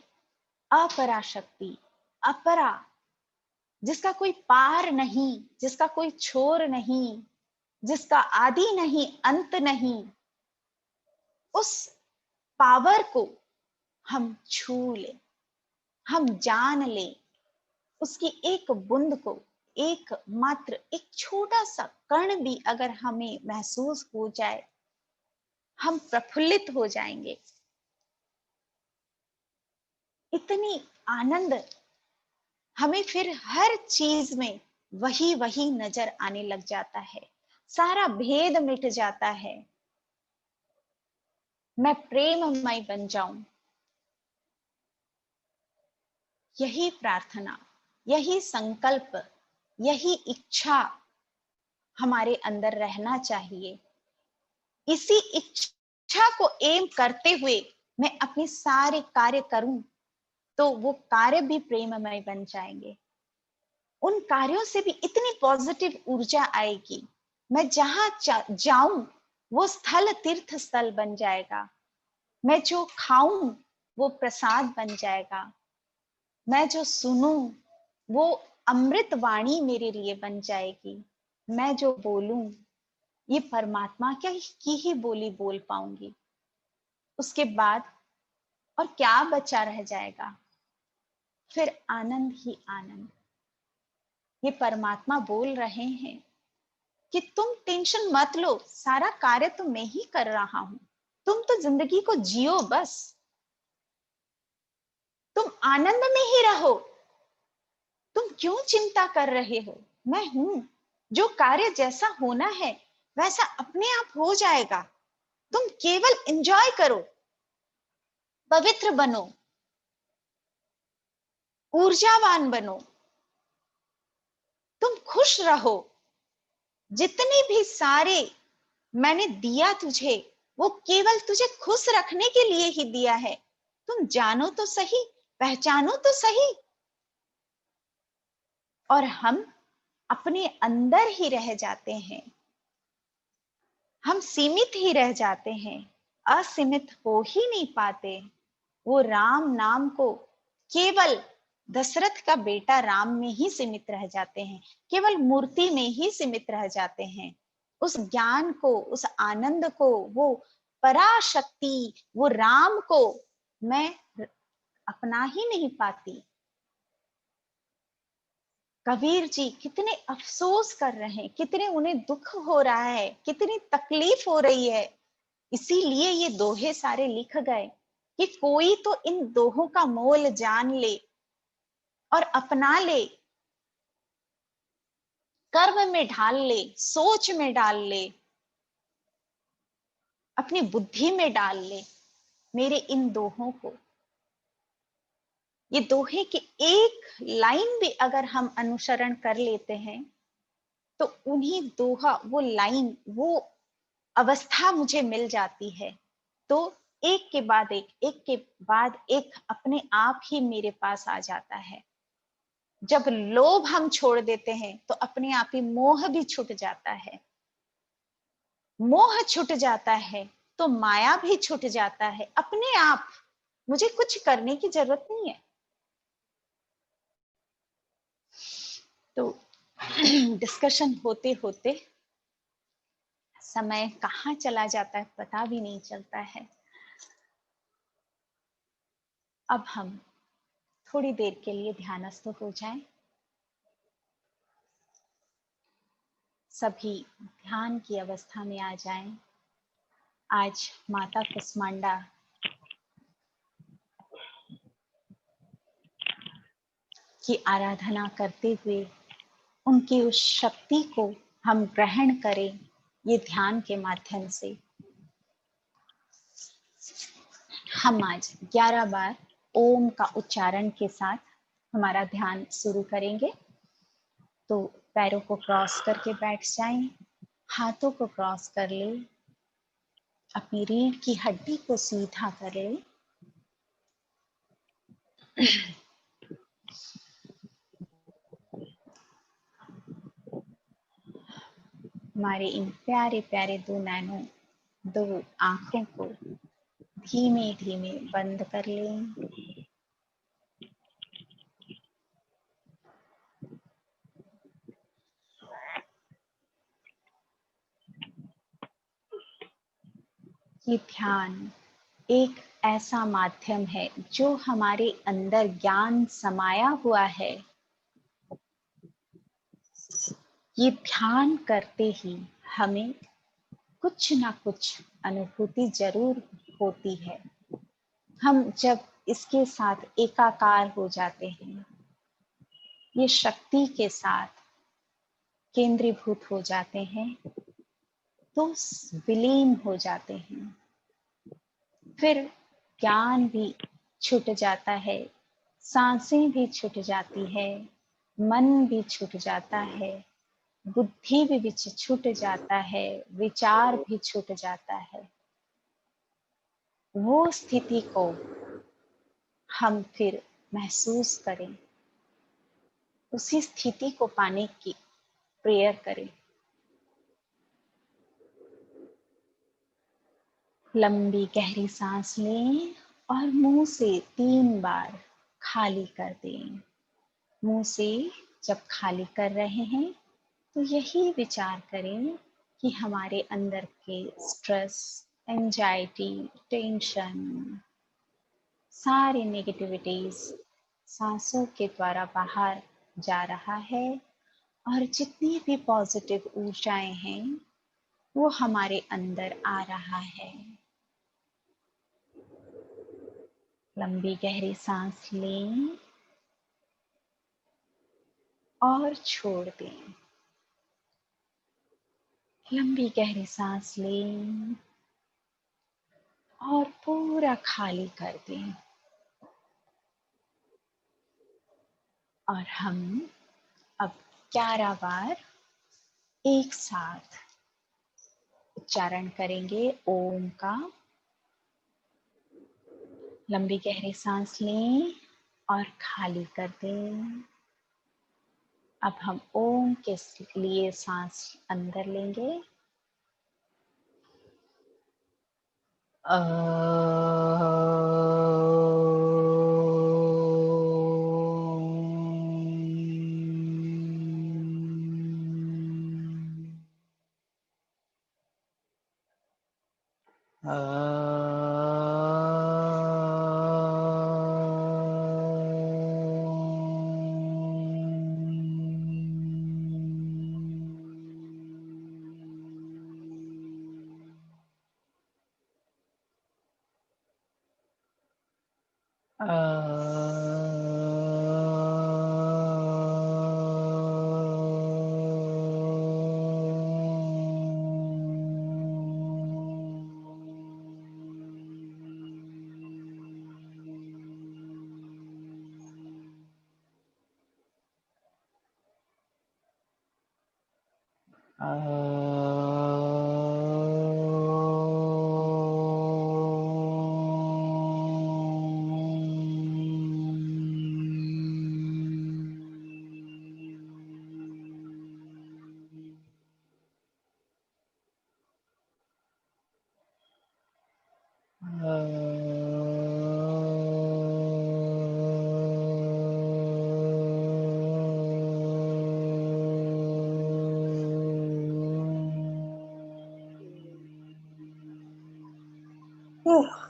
अपराशक्ति, अपरा, जिसका कोई पार नहीं, जिसका कोई छोर नहीं, जिसका आदि नहीं अंत नहीं, उस पावर को हम छू ले, हम जान ले, उसकी एक बूंद को, एक मात्र एक छोटा सा कण भी अगर हमें महसूस हो जाए, हम प्रफुल्लित हो जाएंगे। इतनी आनंद हमें फिर हर चीज में वही वही नजर आने लग जाता है। सारा भेद मिट जाता है। मैं प्रेममय बन जाऊं, यही प्रार्थना, यही संकल्प, यही इच्छा हमारे अंदर रहना चाहिए। इसी इच्छा को एम करते हुए मैं अपने सारे कार्य करूं तो वो कार्य भी प्रेममय बन जाएंगे। उन कार्यों से भी इतनी पॉजिटिव ऊर्जा आएगी। मैं जहां जाऊं वो स्थल तीर्थ स्थल बन जाएगा। मैं जो खाऊं वो प्रसाद बन जाएगा। मैं जो सुनूं वो अमृत वाणी मेरे लिए बन जाएगी। मैं जो बोलूं ये परमात्मा की ही बोली बोल पाऊंगी। उसके बाद और क्या बचा रह जाएगा? फिर आनंद ही आनंद। ये परमात्मा बोल रहे हैं कि तुम टेंशन मत लो, सारा कार्य तो मैं ही कर रहा हूं, तुम तो जिंदगी को जियो बस, तुम आनंद में ही रहो, तुम क्यों चिंता कर रहे हो? मैं हूं, जो कार्य जैसा होना है वैसा अपने आप हो जाएगा, तुम केवल एंजॉय करो, पवित्र बनो, ऊर्जावान बनो, तुम खुश रहो। जितने भी सारे मैंने दिया तुझे, वो केवल तुझे खुश रखने के लिए ही दिया है, तुम जानो तो सही, पहचानो तो सही। और हम अपने अंदर ही रह जाते हैं, हम सीमित ही रह जाते हैं, असीमित हो ही नहीं पाते। वो राम नाम को केवल दशरथ का बेटा राम में ही सीमित रह जाते हैं, केवल मूर्ति में ही सीमित रह जाते हैं। उस ज्ञान को, उस आनंद को, वो पराशक्ति, वो राम को मैं अपना ही नहीं पाती। कबीर जी कितने अफसोस कर रहे हैं, कितने उन्हें दुख हो रहा है, कितनी तकलीफ हो रही है। इसीलिए ये दोहे सारे लिख गए कि कोई तो इन दोहों का मोल जान ले और अपना ले, कर्म में ढाल ले, सोच में डाल ले, अपनी बुद्धि में डाल ले मेरे इन दोहों को। ये दोहे की एक लाइन भी अगर हम अनुसरण कर लेते हैं तो उन्हीं दोहा, वो लाइन, वो अवस्था मुझे मिल जाती है। तो एक के बाद एक के बाद एक अपने आप ही मेरे पास आ जाता है। जब लोभ हम छोड़ देते हैं तो अपने आप ही मोह भी छूट जाता है, मोह छूट जाता है तो माया भी छूट जाता है अपने आप। मुझे कुछ करने की जरूरत नहीं है। तो डिस्कशन होते होते समय कहाँ चला जाता है पता भी नहीं चलता है। अब हम थोड़ी देर के लिए ध्यानस्थ हो जाएं। सभी ध्यान की अवस्था में आ जाएं। आज माता कुष्मांडा की आराधना करते हुए उनकी उस शक्ति को हम ग्रहण करें। ये ध्यान के माध्यम से हम आज 11 बार ओम का उच्चारण के साथ हमारा ध्यान शुरू करेंगे। तो पैरों को क्रॉस करके बैठ जाएं, हाथों को क्रॉस कर ले, अपनी रीढ़ की हड्डी को सीधा कर ले। हमारे इन प्यारे प्यारे दो नैनों, दो आंखों को धीमे धीमे बंद कर लें। ये ध्यान एक ऐसा माध्यम है जो हमारे अंदर ज्ञान समाया हुआ है। ये ध्यान करते ही हमें कुछ ना कुछ अनुभूति जरूर होती है। हम जब इसके साथ एकाकार हो जाते हैं, ये शक्ति के साथ केंद्रीभूत हो जाते हैं, तो विलीन हो जाते हैं। फिर ज्ञान भी छूट जाता है, सांसें भी छूट जाती है, मन भी छूट जाता है, बुद्धि भी छूट जाता है, विचार भी छूट जाता है। वो स्थिति को हम फिर महसूस करें, उसी स्थिति को पाने की प्रेयर करें। लंबी गहरी सांस लें और मुंह से 3 बार खाली कर दें। मुंह से जब खाली कर रहे हैं तो यही विचार करें कि हमारे अंदर के स्ट्रेस, एंजाइटी, टेंशन, सारी नेगेटिविटीज सांसों के द्वारा बाहर जा रहा है और जितनी भी पॉजिटिव ऊर्जाएं हैं वो हमारे अंदर आ रहा है। लंबी गहरी सांस लें और छोड़ दें। लंबी गहरी सांस लें और पूरा खाली कर दें। और हम अब 11 बार एक साथ उच्चारण करेंगे ओम का। लंबी गहरी सांस लें और खाली कर दें। अब हम ओम के लिए सांस अंदर लेंगे। ओह,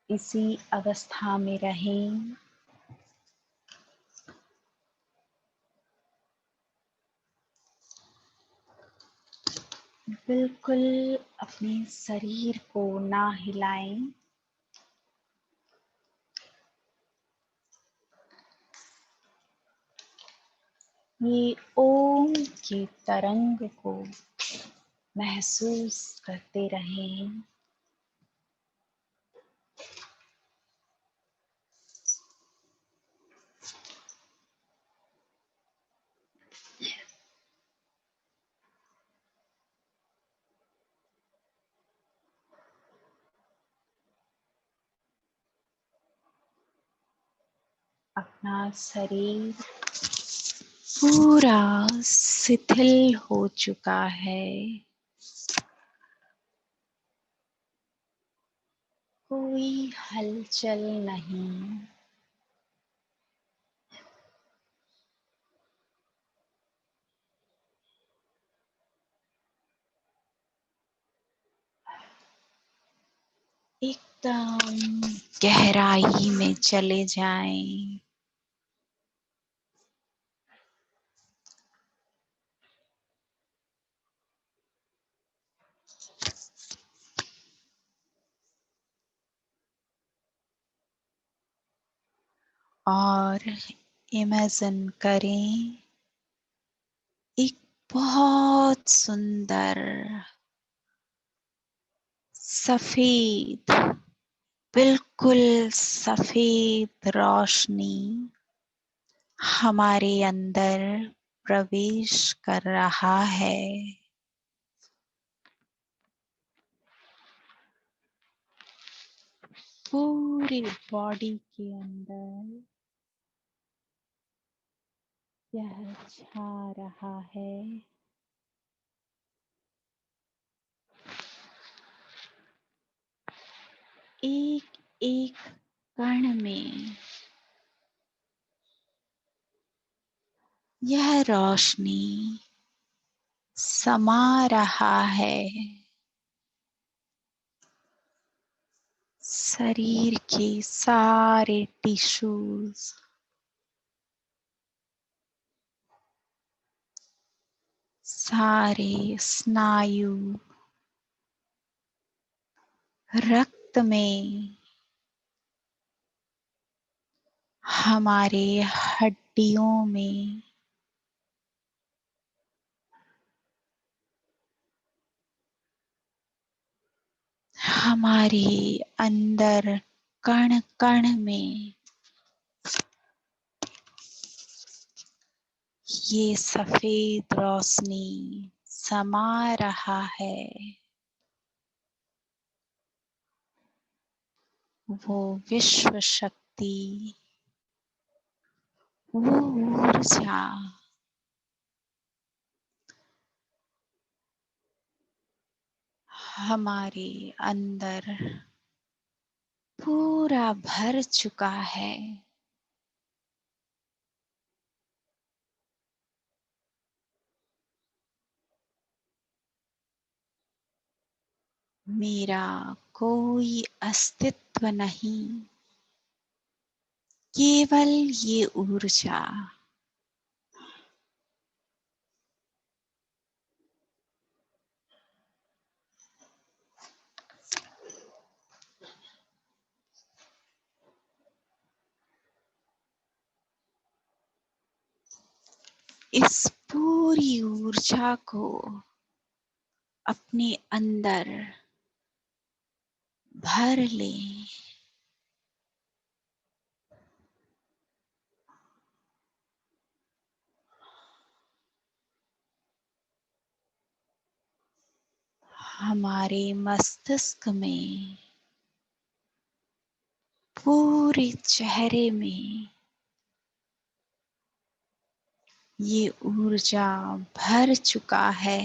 इसी अवस्था में रहें। बिल्कुल अपने शरीर को ना हिलाएं। ये ओम की तरंग को महसूस करते रहें। अपना शरीर पूरा शिथिल हो चुका है। कोई हलचल नहीं। एकदम गहराई में चले जाएं। और इमेजिन करें एक बहुत सुंदर सफेद, बिल्कुल सफेद रोशनी हमारे अंदर प्रवेश कर रहा है। पूरी बॉडी के अंदर यह छा रहा है। एक एक कण में यह रोशनी समा रहा है। शरीर के सारे टिश्यूज, सारे स्नायु, रक्त में, हमारे हड्डियों में, हमारे अंदर कण कण में ये सफेद रोशनी समा रहा है। वो विश्व शक्ति, वो ऊर्जा हमारे अंदर पूरा भर चुका है। मेरा कोई अस्तित्व नहीं, केवल ये ऊर्जा। इस पूरी ऊर्जा को अपने अंदर भर लें। हमारे मस्तिष्क में, पूरे चेहरे में ये ऊर्जा भर चुका है।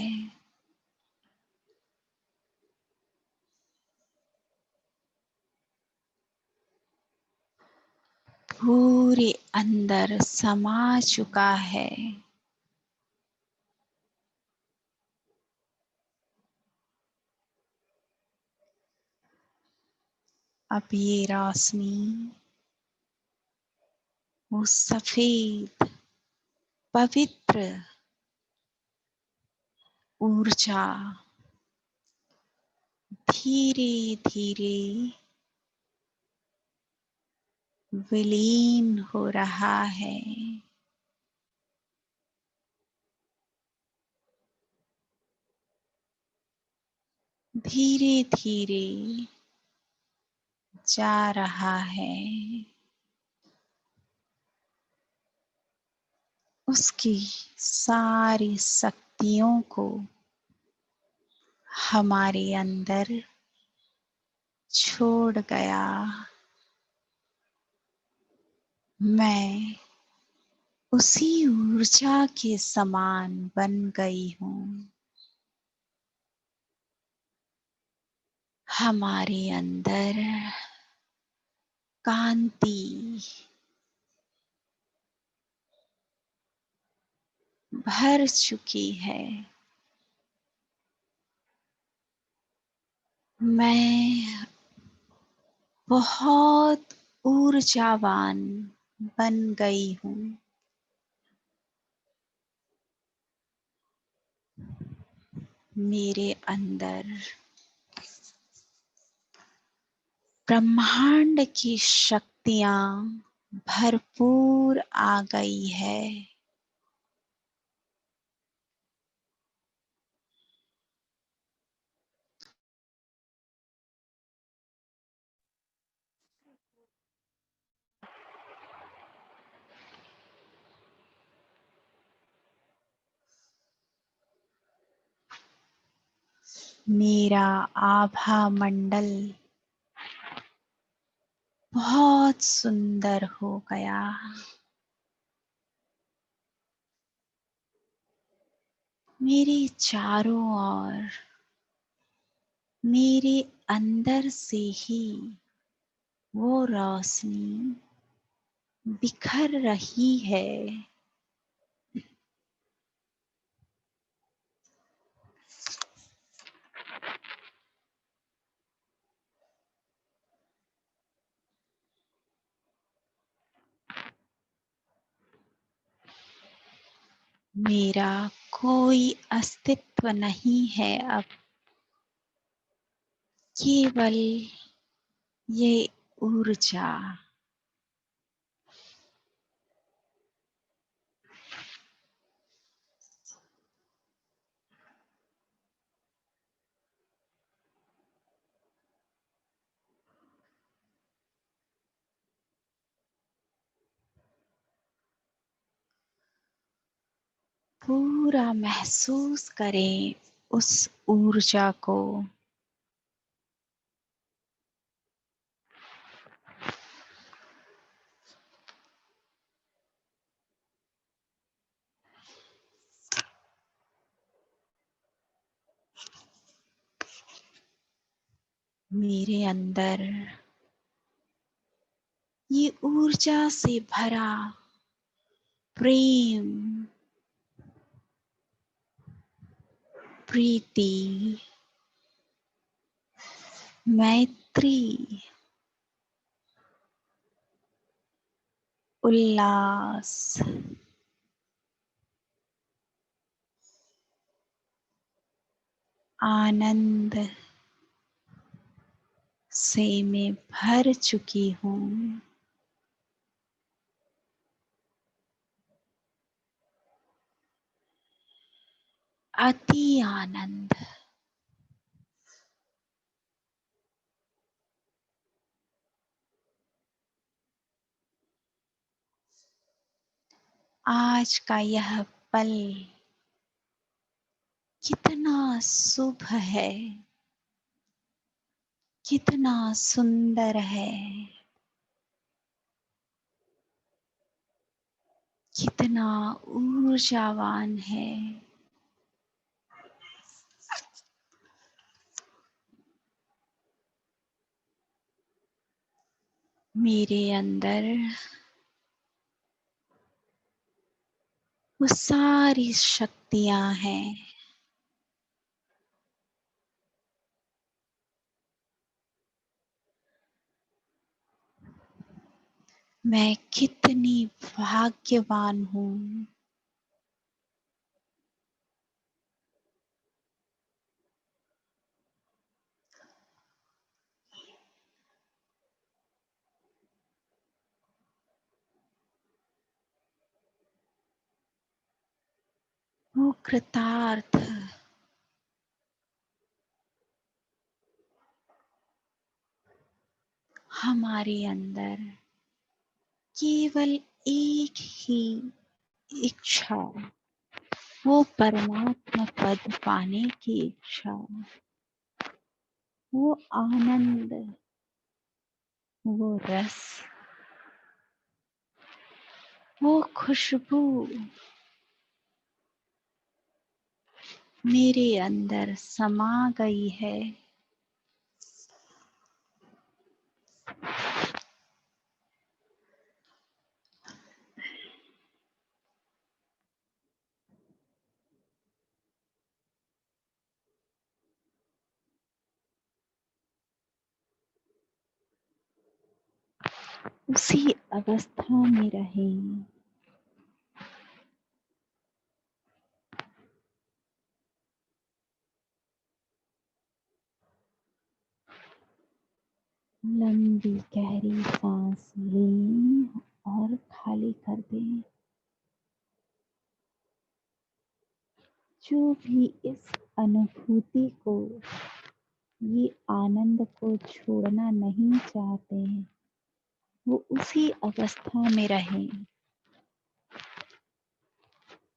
पूरे अंदर समा चुका है। अब ये रोशनी, वो सफेद पवित्र ऊर्जा धीरे धीरे विलीन हो रहा है। धीरे धीरे जा रहा है। उसकी सारी शक्तियों को हमारे अंदर छोड़ गया। मैं उसी ऊर्जा के समान बन गई हूँ। हमारे अंदर कांति भर चुकी है। मैं बहुत ऊर्जावान बन गई हूँ। मेरे अंदर ब्रह्मांड की शक्तियाँ भरपूर आ गई है। मेरा आभा मंडल बहुत सुंदर हो गया। मेरे चारों ओर मेरे अंदर से ही वो रोशनी बिखर रही है। मेरा कोई अस्तित्व नहीं है अब, केवल ये ऊर्जा। पूरा महसूस करें उस ऊर्जा को। मेरे अंदर ये ऊर्जा से भरा प्रेम, प्रीति, मैत्री, उल्लास, आनंद से मैं भर चुकी हूँ। अति आनंद। आज का यह पल कितना शुभ है, कितना सुंदर है, कितना ऊर्जावान है। मेरे अंदर वो सारी शक्तियां हैं। मैं कितनी भाग्यवान हूँ। वो कृतार्थ हमारे अंदर केवल एक ही इच्छा, वो परमात्मा पद पाने की इच्छा, वो आनंद, वो रस, वो खुशबू मेरे अंदर समा गई है। उसी अवस्था में रहें। लंबी गहरी सांस लें और खाली कर दें। जो भी इस अनुभूति को, ये आनंद को छोड़ना नहीं चाहते हैं, वो उसी अवस्था में रहें।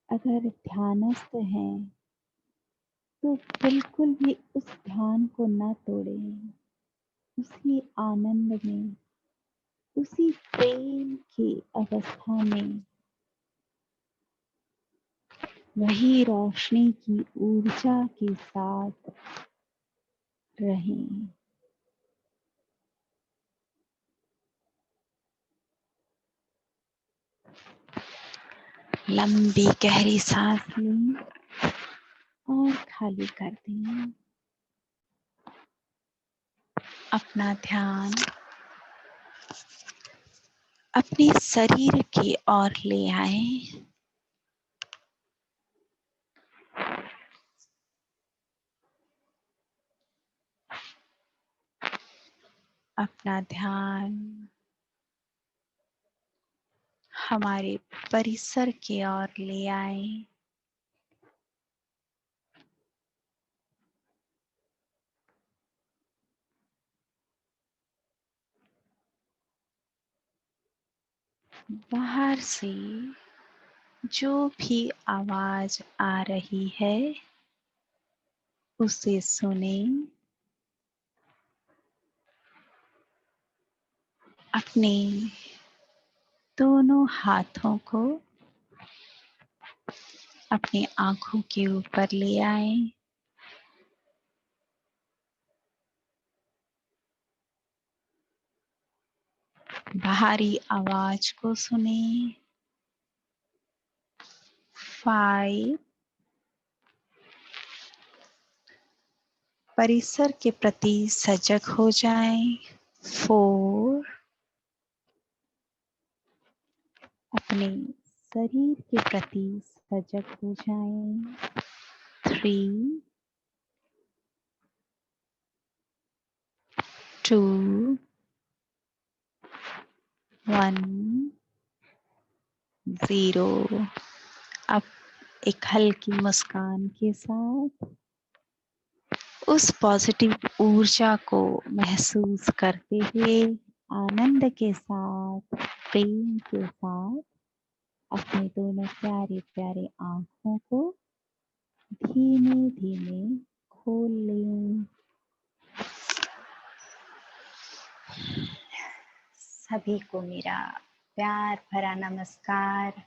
अगर ध्यानस्थ हैं तो बिल्कुल भी उस ध्यान को न तोड़ें। उसी आनंद में, उसी प्रेम की अवस्था में, वही रोशनी की ऊर्जा के साथ रहें। लंबी गहरी सांस लें और खाली कर दें। अपना ध्यान अपने शरीर की ओर ले आएं। अपना ध्यान हमारे परिसर की ओर ले आएं। बाहर से जो भी आवाज आ रही है उसे सुनें। अपने दोनों हाथों को अपनी आंखों के ऊपर ले आएं। बाहरी आवाज को सुनें। 5, परिसर के प्रति सजग हो जाएं। 4, अपने शरीर के प्रति सजग हो जाएं। 3, 2, 1, 0। अब एक हल्की मुस्कान के साथ उस पॉजिटिव ऊर्जा को महसूस करते हुए, आनंद के साथ, प्रेम के साथ अपने दोनों प्यारे प्यारे आँखों को धीमे धीमे खोल लें। सभी को मेरा प्यार भरा नमस्कार।